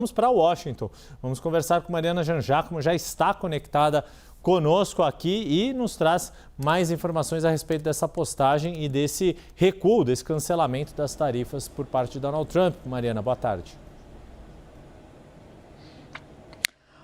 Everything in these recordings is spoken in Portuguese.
Vamos para Washington. Vamos conversar com Mariana Janjá, já está conectada conosco aqui e nos traz mais informações a respeito dessa postagem e desse recuo, desse cancelamento das tarifas por parte de Donald Trump. Mariana, boa tarde.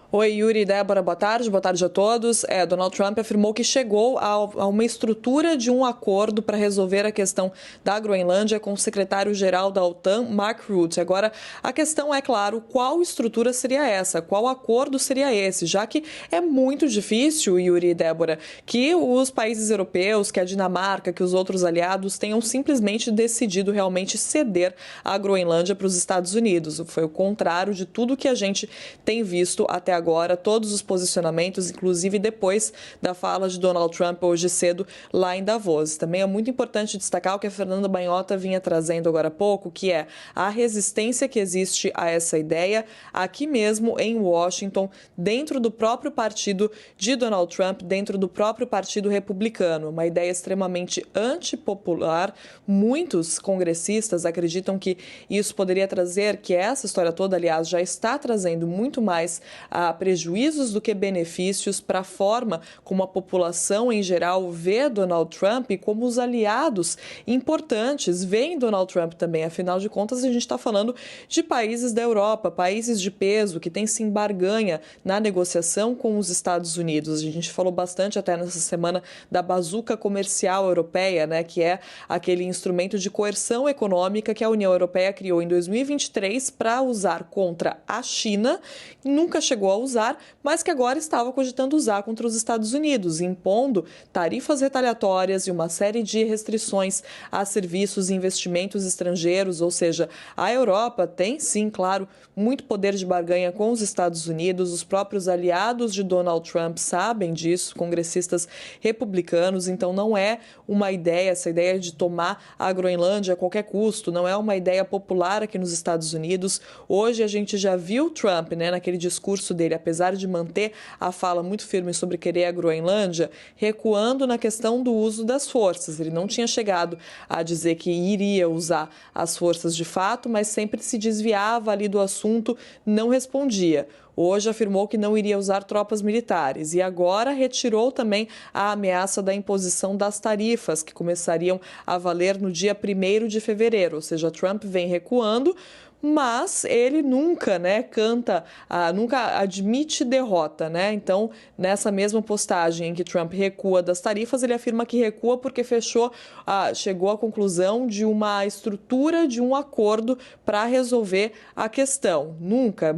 Oi, Yuri e Débora, boa tarde a todos. Donald Trump afirmou que chegou a uma estrutura de um acordo para resolver a questão da Groenlândia com o secretário-geral da OTAN, Mark Rutte. Agora, a questão é, claro, qual estrutura seria essa? Qual acordo seria esse? Já que é muito difícil, Yuri e Débora, que os países europeus, que a Dinamarca, que os outros aliados tenham simplesmente decidido realmente ceder a Groenlândia para os Estados Unidos. Foi o contrário de tudo que a gente tem visto até agora, todos os posicionamentos, inclusive depois da fala de Donald Trump hoje cedo lá em Davos. Também é muito importante destacar o que a Fernanda Banhota vinha trazendo agora há pouco, que é a resistência que existe a essa ideia aqui mesmo em Washington, dentro do próprio partido de Donald Trump, dentro do próprio partido republicano. Uma ideia extremamente antipopular. Muitos congressistas acreditam que isso poderia trazer, que essa história toda, aliás, já está trazendo muito mais prejuízos do que benefícios para a forma como a população em geral vê Donald Trump e como os aliados importantes veem Donald Trump também. Afinal de contas, a gente está falando de países da Europa, países de peso que têm sim barganha na negociação com os Estados Unidos. A gente falou bastante até nessa semana da bazuca comercial europeia, né, que é aquele instrumento de coerção econômica que a União Europeia criou em 2023 para usar contra a China, nunca chegou a usar, mas que agora estava cogitando usar contra os Estados Unidos, impondo tarifas retaliatórias e uma série de restrições a serviços e investimentos estrangeiros, ou seja, a Europa tem sim, claro, muito poder de barganha com os Estados Unidos, os próprios aliados de Donald Trump sabem disso, congressistas republicanos, então não é uma ideia, essa ideia de tomar a Groenlândia a qualquer custo, não é uma ideia popular aqui nos Estados Unidos. Hoje a gente já viu Trump, né, naquele discurso dele, apesar de manter a fala muito firme sobre querer a Groenlândia, recuando na questão do uso das forças. Ele não tinha chegado a dizer que iria usar as forças de fato, mas sempre se desviava ali do assunto, não respondia. Hoje afirmou que não iria usar tropas militares e agora retirou também a ameaça da imposição das tarifas, que começariam a valer no dia 1º de fevereiro. Ou seja, Trump vem recuando, mas ele nunca, nunca admite derrota, né? Então, nessa mesma postagem em que Trump recua das tarifas, ele afirma que recua porque chegou à conclusão de uma estrutura de um acordo para resolver a questão. Nunca,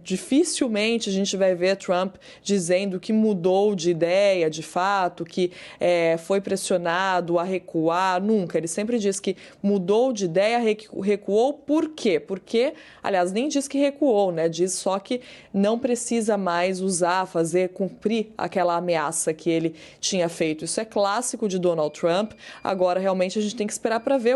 dificilmente a gente vai ver Trump dizendo que mudou de ideia, de fato, que foi pressionado a recuar, nunca. Ele sempre diz que mudou de ideia, recuou. Por quê? Porque, aliás, nem diz que recuou, né? Diz só que não precisa mais cumprir aquela ameaça que ele tinha feito. Isso é clássico de Donald Trump. Agora, realmente, a gente tem que esperar para ver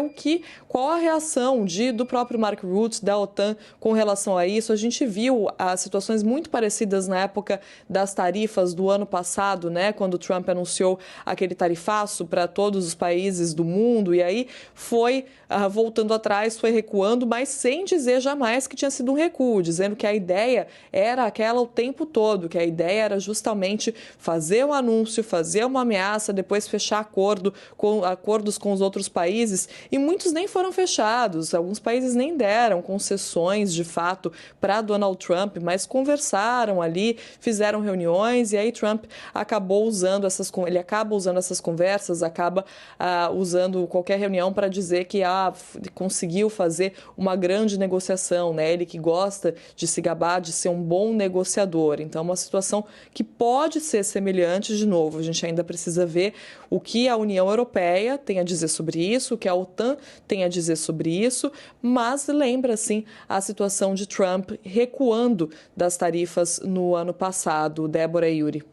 qual a reação do próprio Mark Rutte, da OTAN, com relação a isso. A gente viu situações muito parecidas na época das tarifas do ano passado, né? Quando Trump anunciou aquele tarifaço para todos os países do mundo, e aí foi voltando atrás, foi recuando, mas sem dizer jamais que tinha sido um recuo, dizendo que a ideia era aquela o tempo todo, que a ideia era justamente fazer um anúncio, fazer uma ameaça, depois fechar acordos com os outros países, e muitos nem foram fechados, alguns países nem deram concessões de fato para Donald Trump, mas conversaram ali, fizeram reuniões, e aí Trump acaba usando essas conversas, acaba usando qualquer reunião para dizer que conseguiu fazer uma grande negociação, né? Ele que gosta de se gabar de ser um bom negociador. Então, é uma situação que pode ser semelhante, de novo. A gente ainda precisa ver o que a União Europeia tem a dizer sobre isso, o que a OTAN tem a dizer sobre isso, mas lembra, sim, a situação de Trump recuando das tarifas no ano passado. Débora e Yuri.